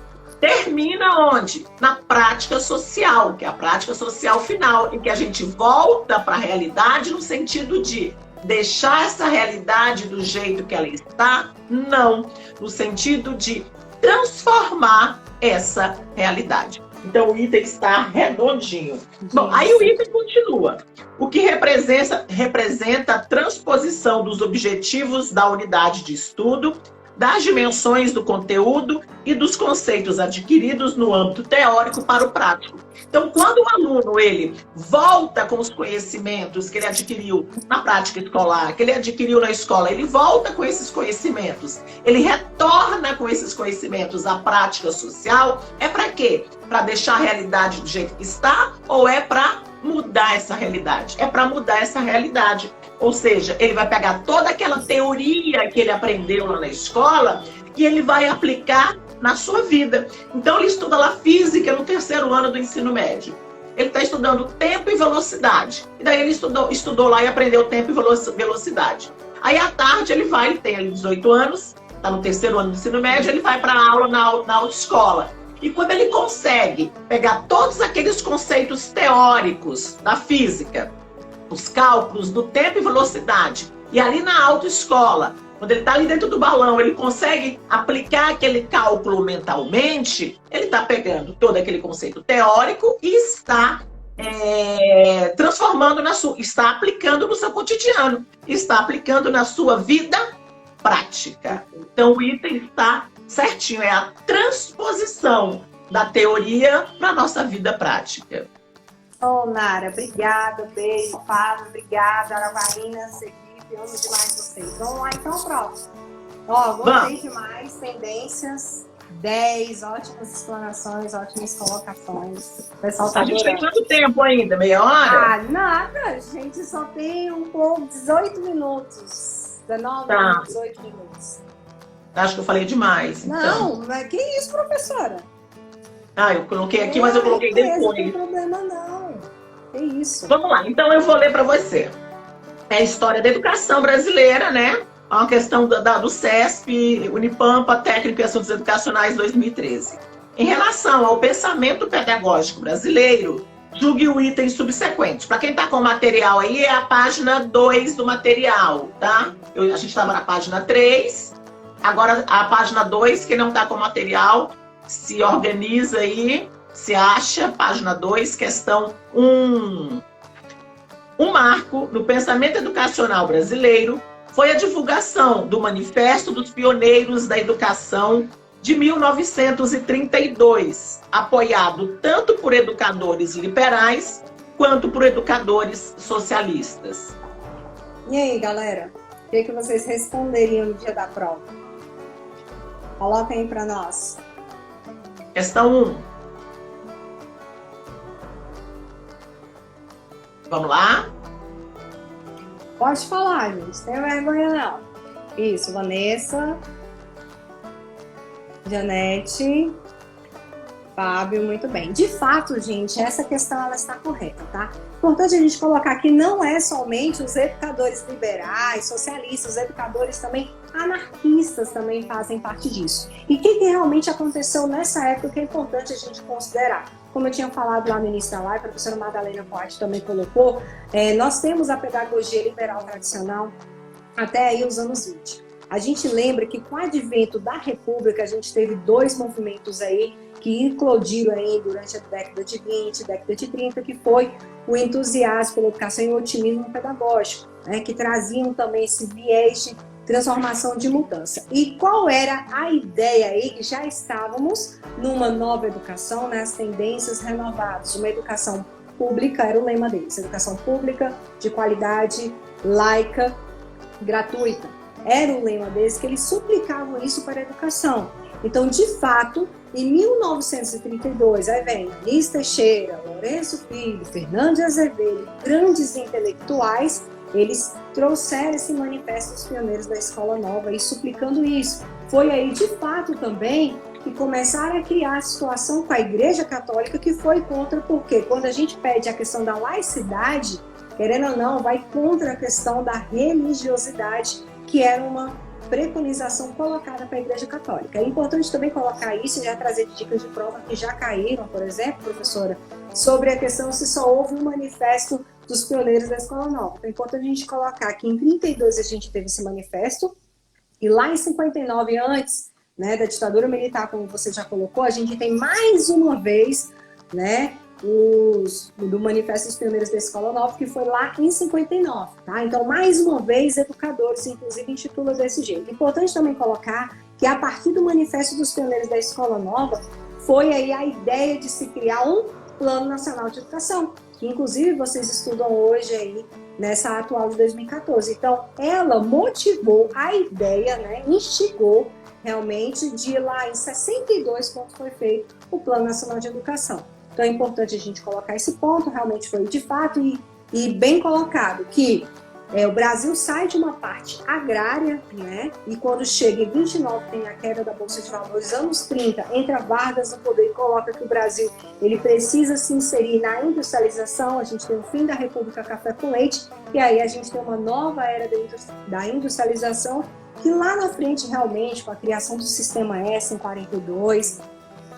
termina onde? Na prática social, que é a prática social final, em que a gente volta para a realidade no sentido de deixar essa realidade do jeito que ela está, não, no sentido de transformar essa realidade. Então o item está redondinho. Bom, aí o item continua. O que representa a transposição dos objetivos da unidade de estudo, das dimensões do conteúdo e dos conceitos adquiridos no âmbito teórico para o prático. Então, quando o aluno ele volta com os conhecimentos que ele adquiriu na prática escolar, que ele adquiriu na escola, ele volta com esses conhecimentos, ele retorna com esses conhecimentos à prática social, é para quê? Para deixar a realidade do jeito que está ou é para mudar essa realidade? É para mudar essa realidade. Ou seja, ele vai pegar toda aquela teoria que ele aprendeu lá na escola e ele vai aplicar na sua vida. Então, ele estuda lá física no 3º ano do ensino médio. Ele está estudando tempo e velocidade. E daí ele estudou lá e aprendeu tempo e velocidade. Aí, à tarde, ele tem ali 18 anos, está no 3º ano do ensino médio, ele vai para a aula na autoescola. E quando ele consegue pegar todos aqueles conceitos teóricos da física, os cálculos do tempo e velocidade, e ali na autoescola, quando ele está ali dentro do balão, ele consegue aplicar aquele cálculo mentalmente, ele está pegando todo aquele conceito teórico e está transformando está aplicando no seu cotidiano, está aplicando na sua vida prática. Então o item está certinho, é a transposição da teoria para a nossa vida prática. Ô, Nara, obrigada, beijo, Fábio, obrigada, Araguarina, equipe, amo demais vocês. Vamos lá então, próximo. Ó, gostei demais, tendências, 10, ótimas explanações, ótimas colocações. O pessoal tá A gente tem adorando. quanto tempo ainda? Meia hora? Ah, nada, a gente só tem um pouco, 18 minutos, 19 Tá. minutos, 18 minutos. Acho que eu falei demais, então. Não, mas que isso, professora? Ah, eu coloquei aqui, mas eu coloquei Não tem depois. problema, não. Que isso. Vamos lá, então eu vou ler para você. É a história da educação brasileira, né? É uma questão do CESP, Unipampa, Técnico em Assuntos Educacionais 2013. Em relação ao pensamento pedagógico brasileiro, julgue o item subsequente. Para quem está com o material aí, é a página 2 do material, tá? A gente estava na página 3, agora a página 2, quem não está com o material, se organiza aí, se acha, página 2, questão 1. Um marco no pensamento educacional brasileiro foi a divulgação do Manifesto dos Pioneiros da Educação de 1932, apoiado tanto por educadores liberais quanto por educadores socialistas. E aí, galera? O que vocês responderiam no dia da prova? Coloquem aí para nós. Questão 1. Vamos lá? Pode falar, gente. Não tem vergonha, não. Isso, Vanessa, Janete, Fábio, muito bem. De fato, gente, essa questão ela está correta, tá? Importante a gente colocar que não é somente os educadores liberais, socialistas, os educadores também anarquistas também fazem parte disso. E o que realmente aconteceu nessa época que é importante a gente considerar? Como eu tinha falado lá no início da live, a professora Madalena Coatti também colocou, nós temos a pedagogia liberal tradicional até aí os anos 20. A gente lembra que com o advento da República, a gente teve dois movimentos aí que eclodiram aí durante a década de 20, década de 30, que foi o entusiasmo pela educação e o otimismo pedagógico, né, que traziam também esse viés de transformação de mudança. E qual era a ideia aí? Que já estávamos numa nova educação, né, as tendências renovadas, uma educação pública, era o lema deles, educação pública, de qualidade, laica, gratuita. Era o lema deles, que eles suplicavam isso para a educação. Então, de fato, em 1932, aí vem Anísio Teixeira, Lourenço Filho, Fernando de Azevedo, grandes intelectuais, eles trouxeram esse manifesto dos pioneiros da Escola Nova e suplicando isso. Foi aí, de fato, também que começaram a criar a situação com a Igreja Católica, que foi contra, porque quando a gente pede a questão da laicidade, querendo ou não, vai contra a questão da religiosidade, que era uma preconização colocada para a Igreja Católica. É importante também colocar isso e já trazer dicas de prova que já caíram, por exemplo, professora, sobre a questão se só houve um manifesto dos pioneiros da Escola Nova. Então é importante a gente colocar que em 32 a gente teve esse manifesto, e lá em 59, antes, né, da ditadura militar, como você já colocou, a gente tem mais uma vez, né, do Manifesto dos Pioneiros da Escola Nova, que foi lá em 59, tá? Então, mais uma vez, educadores, inclusive, intitula desse jeito. Importante também colocar que, a partir do Manifesto dos Pioneiros da Escola Nova, foi aí a ideia de se criar um Plano Nacional de Educação, que, inclusive, vocês estudam hoje aí, nessa atual de 2014. Então, ela motivou a ideia, né, instigou realmente de ir lá em 62, quando foi feito o Plano Nacional de Educação. Então é importante a gente colocar esse ponto, realmente foi de fato e bem colocado, que o Brasil sai de uma parte agrária, né? E quando chega em 29 tem a queda da Bolsa de Valores, anos 30, entra Vargas no poder e coloca que o Brasil ele precisa se inserir na industrialização, a gente tem o fim da República Café com Leite, e aí a gente tem uma nova era da industrialização, que lá na frente realmente, com a criação do Sistema S em 42,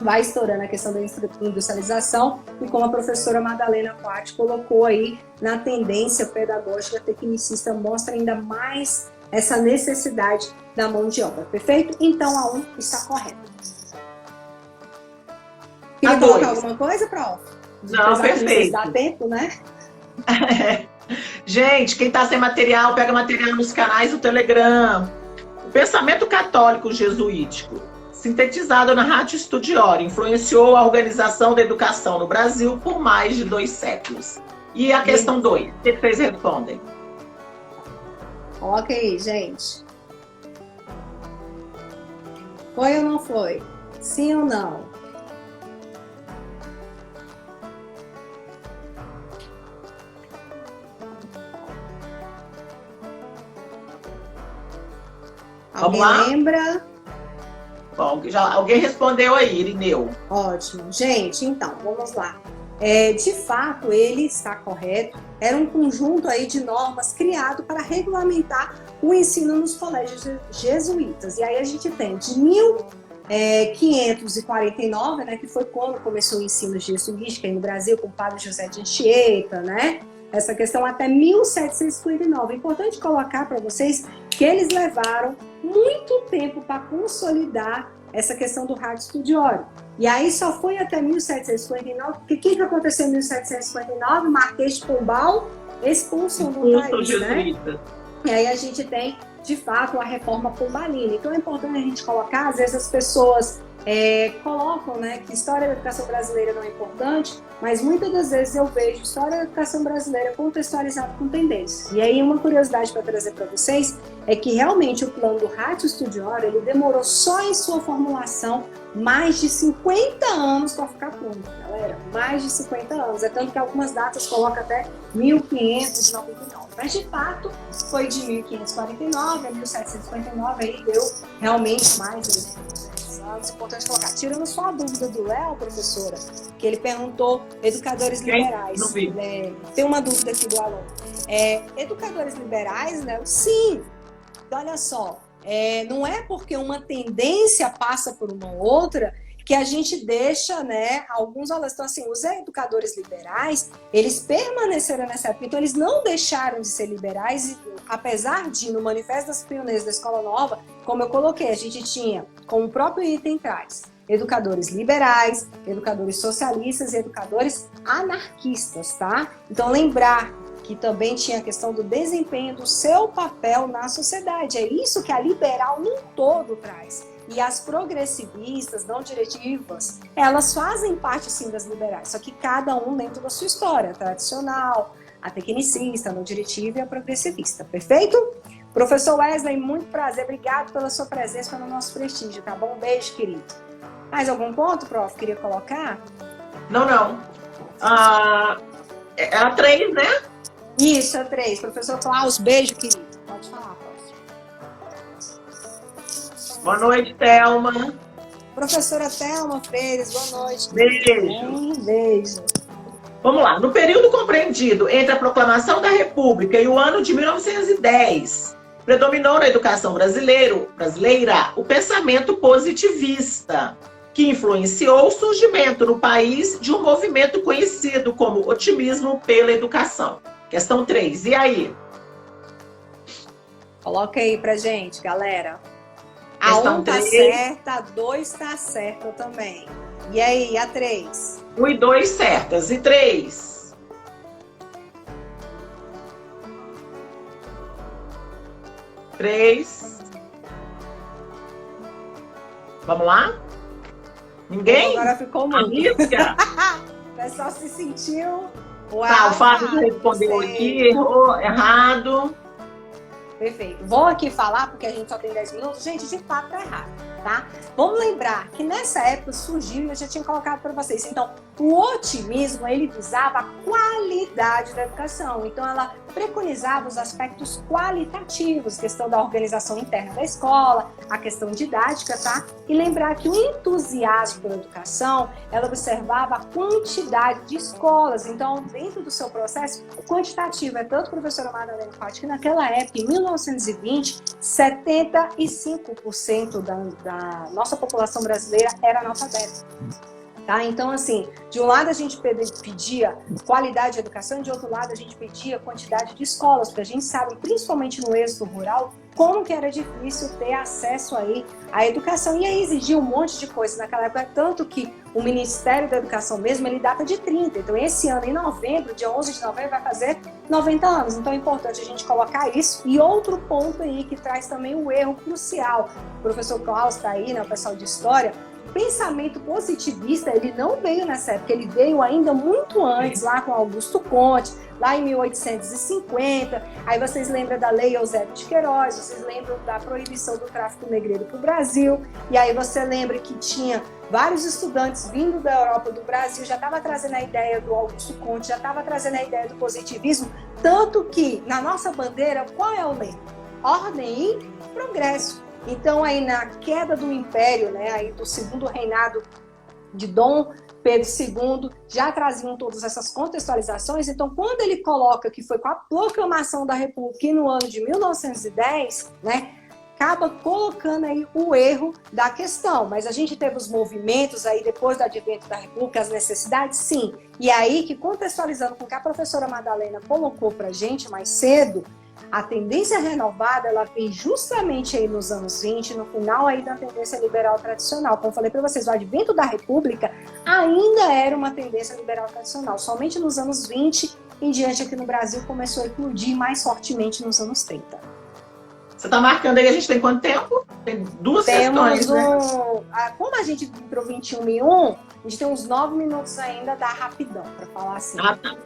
vai estourando a questão da industrialização e como a professora Madalena Coatti colocou aí na tendência pedagógica tecnicista, mostra ainda mais essa necessidade da mão de obra, perfeito? Então a 1 está correta. Queria colocar alguma coisa, prof? Não, perfeito. Dá tempo, né? Gente, quem está sem material, pega material nos canais do Telegram. O pensamento católico jesuítico sintetizado na Ratio Studiore, influenciou a organização da educação no Brasil por mais de 2 séculos. E a questão 2, o que vocês respondem? Coloca aí, gente. Foi ou não foi? Sim ou não? Vamos Alguém lá? lembra? Bom, alguém respondeu aí, Irineu. Ótimo. Gente, então, vamos lá. De fato, ele está correto. Era um conjunto aí de normas criado para regulamentar o ensino nos colégios jesuítas. E aí a gente tem de 1549, né, que foi quando começou o ensino jesuítico aí no Brasil, com o padre José de Anchieta, né? Essa questão até 1759. É importante colocar para vocês que eles levaram muito tempo para consolidar essa questão do Ratio Studiore. E aí só foi até 1759, porque o que aconteceu em 1759? Marquês de Pombal expulsou do país, né? E aí a gente tem, de fato, a reforma pombalina. Então é importante a gente colocar, às vezes as pessoas colocam, né, que história da educação brasileira não é importante, mas muitas das vezes eu vejo história da educação brasileira contextualizada com tendências. E aí uma curiosidade para trazer para vocês é que realmente o plano do Ratio Studiore, ele demorou só em sua formulação mais de 50 anos para ficar pronto, galera. Mais de 50 anos. É tanto que algumas datas colocam até 1599. Mas de fato foi de 1549 a 1759, aí deu realmente mais de 10 anos. Importante colocar. Tirando só a dúvida do Léo, professora, que ele perguntou educadores liberais. Tem uma dúvida aqui do aluno. Educadores liberais, Léo? Sim! Olha só, não é porque uma tendência passa por uma outra que a gente deixa, né, alguns alunos. Então, assim, os educadores liberais, eles permaneceram nessa época, então eles não deixaram de ser liberais, e, apesar de, no Manifesto das Pioneiras da Escola Nova, como eu coloquei, a gente tinha, como o próprio item traz, educadores liberais, educadores socialistas e educadores anarquistas, tá? Então, lembrar que também tinha a questão do desempenho do seu papel na sociedade. É isso que a liberal no todo traz. E as progressivistas, não diretivas, elas fazem parte, sim, das liberais, só que cada um dentro da sua história, a tradicional, a tecnicista, a não diretiva e a progressivista. Perfeito? Professor Wesley, muito prazer. Obrigado pela sua presença, pelo nosso prestígio, tá bom? Beijo, querido. Mais algum ponto, prof, queria colocar? Não. É a 3, né? Isso, a 3. Professor Klaus, beijo, querido. Pode falar, prof. Boa noite, Thelma. Professora Thelma Freires, boa noite. Beijo. Beijo. Vamos lá. No período compreendido entre a proclamação da República e o ano de 1910, predominou na educação brasileira o pensamento positivista, que influenciou o surgimento no país de um movimento conhecido como otimismo pela educação. Questão 3. E aí? Coloca aí pra gente, galera. A 1 tá certa, a 2 tá certa também. E aí, a 3? 1 e 2 certas. E 3? Vamos lá? Ninguém? Agora ficou muito. O pessoal se sentiu... Tá, o Fábio respondeu aqui, errou, errado. Perfeito. Vou aqui falar, porque a gente só tem 10 minutos. Gente, de fato tá errado, tá? Vamos lembrar que nessa época surgiu, e eu já tinha colocado para vocês, então, o otimismo, ele visava a qualidade da educação. Então, ela preconizava os aspectos qualitativos, questão da organização interna da escola, a questão didática, tá? E lembrar que o entusiasmo pela educação, ela observava a quantidade de escolas. Então, dentro do seu processo, o quantitativo é tanto, professora Madalena Fati, que naquela época, em 1920, 75% da nossa população brasileira era analfabeta. Tá? Então, assim, de um lado a gente pedia qualidade de educação, e de outro lado a gente pedia quantidade de escolas, porque a gente sabe, principalmente no êxodo rural, como que era difícil ter acesso aí à educação. E aí exigia um monte de coisa naquela época, tanto que o Ministério da Educação mesmo, ele data de 30. Então, esse ano, em novembro, dia 11 de novembro, vai fazer 90 anos. Então, é importante a gente colocar isso. E outro ponto aí que traz também um erro crucial. O professor Klaus está aí, né, o pessoal de História. Pensamento positivista, ele não veio nessa época, ele veio ainda muito antes, lá com Augusto Conte, lá em 1850. Aí vocês lembram da Lei Eusébio de Queiroz, vocês lembram da proibição do tráfico negreiro para o Brasil, e aí você lembra que tinha vários estudantes vindo da Europa, do Brasil, já estava trazendo a ideia do Augusto Conte, já estava trazendo a ideia do positivismo, tanto que na nossa bandeira, qual é o lema? Ordem e progresso. Então, aí na queda do Império, né, aí do segundo reinado de Dom Pedro II, já traziam todas essas contextualizações. Então, quando ele coloca que foi com a proclamação da República no ano de 1910, né, acaba colocando aí o erro da questão. Mas a gente teve os movimentos aí depois do advento da República, as necessidades, sim. E aí que, contextualizando com o que a professora Madalena colocou para a gente mais cedo, a tendência renovada, ela vem justamente aí nos anos 20, no final aí da tendência liberal tradicional. Como eu falei para vocês, o advento da República ainda era uma tendência liberal tradicional. Somente nos anos 20 em diante aqui no Brasil começou a eclodir mais fortemente nos anos 30. Você está marcando aí, a gente tem quanto tempo? Tem duas questões, né? Como a gente entrou 21 e 1, a gente tem uns 9 minutos ainda da rapidão, para falar assim. Ah, tá.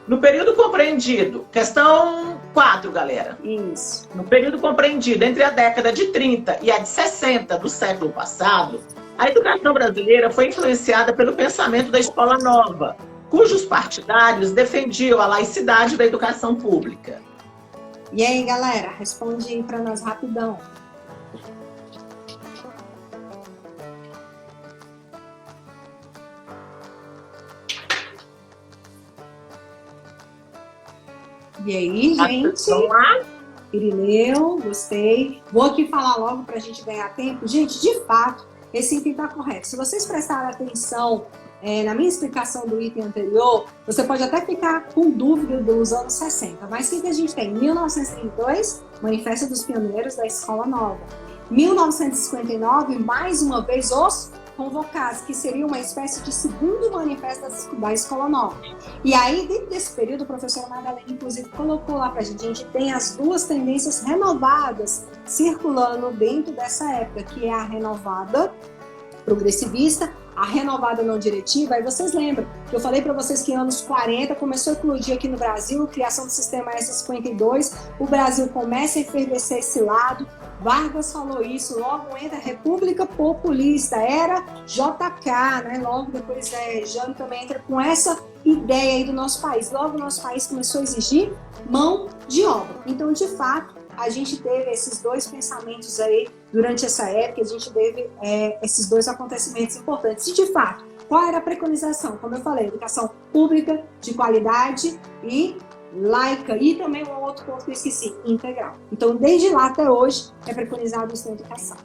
No período compreendido, questão 4, galera. Isso. No período compreendido entre a década de 30 e a de 60 do século passado, a educação brasileira foi influenciada pelo pensamento da Escola Nova, cujos partidários defendiam a laicidade da educação pública. E aí, galera, responde aí para nós rapidão. E aí, gente? Vamos lá? Irineu, gostei. Vou aqui falar logo para a gente ganhar tempo. Gente, de fato, esse item está correto. Se vocês prestarem atenção na minha explicação do item anterior, você pode até ficar com dúvida dos anos 60. Mas o que a gente tem? 1932, Manifesto dos Pioneiros da Escola Nova. 1959, mais uma vez, os convocados, que seria uma espécie de segundo manifesto da Escola Nova. E aí, dentro desse período, o professor Madalena, inclusive, colocou lá para a gente tem as duas tendências renovadas circulando dentro dessa época, que é a renovada progressivista, a renovada não diretiva. Aí vocês lembram que eu falei para vocês que em anos 40 começou a eclodir aqui no Brasil, criação do sistema S52, o Brasil começa a efervescer esse lado. Vargas falou isso, logo entra a República Populista, era JK, né? Logo depois Jânio também entra com essa ideia aí do nosso país. Logo o nosso país começou a exigir mão de obra. Então, de fato, a gente teve esses dois pensamentos aí durante essa época, a gente teve esses dois acontecimentos importantes. E, de fato, qual era a preconização? Como eu falei, educação pública, de qualidade e laica, e também um outro ponto que eu esqueci, integral. Então, desde lá até hoje, é preconizado isso na educação.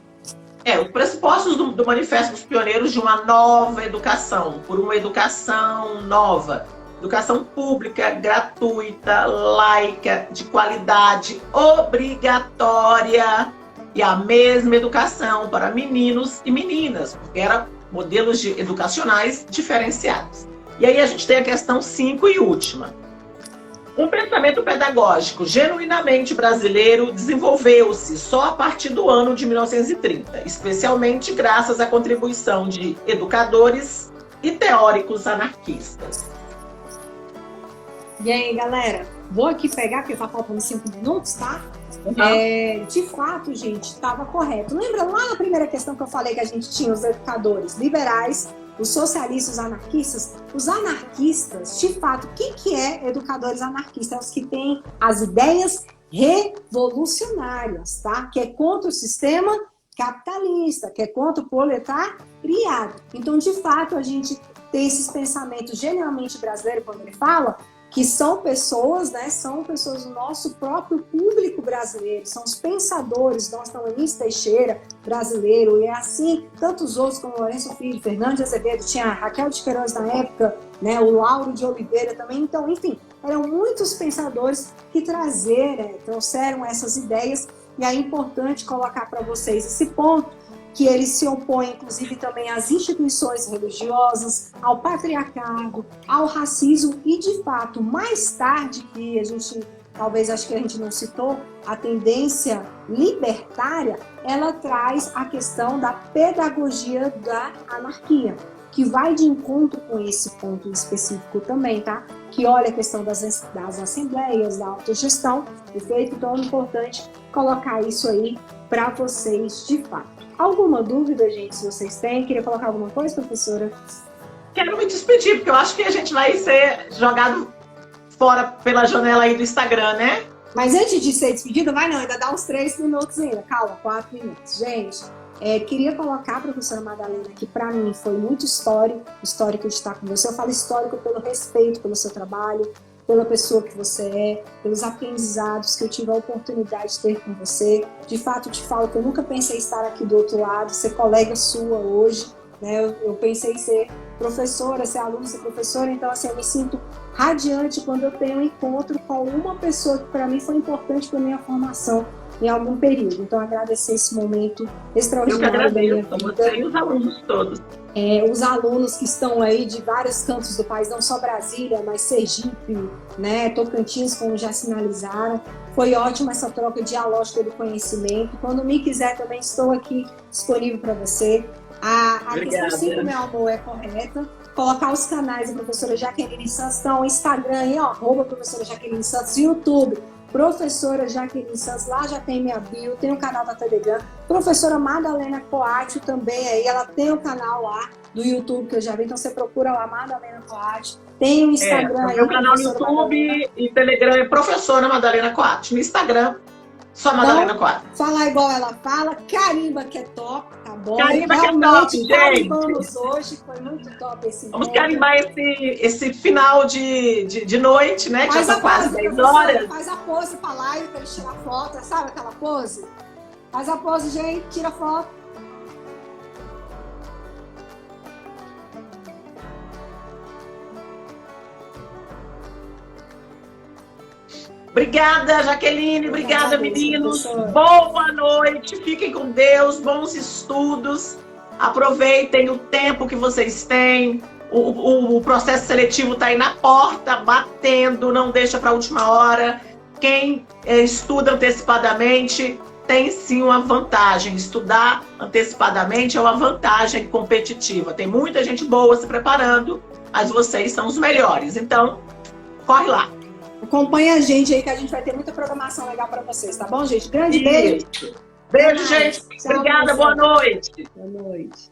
Os pressupostos do Manifesto dos Pioneiros de uma nova educação, por uma educação nova. Educação pública, gratuita, laica, de qualidade, obrigatória, e a mesma educação para meninos e meninas, porque eram modelos educacionais diferenciados. E aí a gente tem a questão 5 e última. Um pensamento pedagógico genuinamente brasileiro desenvolveu-se só a partir do ano de 1930, especialmente graças à contribuição de educadores e teóricos anarquistas. E aí, galera, vou aqui pegar, porque tá faltando 5 minutos, tá? De fato, gente, estava correto. Lembra lá na primeira questão que eu falei que a gente tinha os educadores liberais, os socialistas, os anarquistas? Os anarquistas, de fato, o que é educadores anarquistas? É os que têm as ideias revolucionárias, tá? Que é contra o sistema capitalista, que é contra o proletariado. Então, de fato, a gente tem esses pensamentos genuinamente brasileiros, quando ele fala, que são pessoas, né, são pessoas do nosso próprio público brasileiro, são os pensadores, nosso Alanis Teixeira brasileiro, e é assim, tantos outros como Lourenço Filho, Fernando de Azevedo, tinha a Raquel de Queiroz na época, né, o Lauro de Oliveira também, então, enfim, eram muitos pensadores que trouxeram essas ideias, e é importante colocar para vocês esse ponto, que ele se opõe, inclusive, também às instituições religiosas, ao patriarcado, ao racismo e, de fato, mais tarde, que a gente, talvez acho que a gente não citou, a tendência libertária, ela traz a questão da pedagogia da anarquia, que vai de encontro com esse ponto específico também, tá? Que olha a questão das assembleias, da autogestão, perfeito? Então é importante colocar isso aí para vocês de fato. Alguma dúvida, gente, se vocês têm? Queria colocar alguma coisa, professora? Quero me despedir, porque eu acho que a gente vai ser jogado fora pela janela aí do Instagram, né? Mas antes de ser despedida, vai não, ainda dá uns 3 minutos ainda. Calma, 4 minutos. Gente, queria colocar a professora Madalena, que para mim foi muito histórico de estar com você. Eu falo histórico pelo respeito pelo seu trabalho, pela pessoa que você é, pelos aprendizados que eu tive a oportunidade de ter com você. De fato, te falo que eu nunca pensei em estar aqui do outro lado, ser colega sua hoje, né? Eu pensei em ser professora, ser aluna, ser professora, então assim, eu me sinto radiante quando eu tenho um encontro com uma pessoa que para mim foi importante para minha formação em algum período. Então, agradecer esse momento extraordinário. Eu que agradeço, você e os alunos todos. Os alunos que estão aí de vários cantos do país, não só Brasília, mas Sergipe, né, Tocantins, como já sinalizaram. Foi ótima essa troca dialógica do conhecimento. Quando me quiser, também estou aqui disponível para você. A questão 5, meu amor, é correta. Colocar os canais da professora Jaqueline Santos, então, Instagram aí, ó, @professora Jaqueline Santos, YouTube, professora Jaqueline Santos, lá já tem minha bio, tem o canal da Telegram. Professora Madalena Coatio também aí, ela tem o canal lá do YouTube que eu já vi, então você procura lá, Madalena Coatio. Tem o Instagram aí. Meu canal no YouTube Madalena. E Telegram é professora Madalena Coatio. No Instagram, só Madalena Coatio. Falar igual ela fala, carimba que é top, tá bom? Carimba que é top, gente. Carimbamos hoje, foi muito top esse Vamos carimbar esse final de noite, né? Que já tá quase 10 horas. Faz a pose pra live, pra eles tirar foto, sabe aquela pose? Faz a pose, gente, tira foto. Obrigada, Jaqueline. Obrigada, meninos. Boa noite. Fiquem com Deus. Bons estudos. Aproveitem o tempo que vocês têm. O processo seletivo está aí na porta, batendo. Não deixa para a última hora. Quem estuda antecipadamente tem sim uma vantagem. Estudar antecipadamente é uma vantagem competitiva. Tem muita gente boa se preparando, mas vocês são os melhores. Então, corre lá. Acompanha a gente aí que a gente vai ter muita programação legal para vocês, tá bom, gente? Grande beijo. Beijo, gente. Obrigada, boa noite. Boa noite.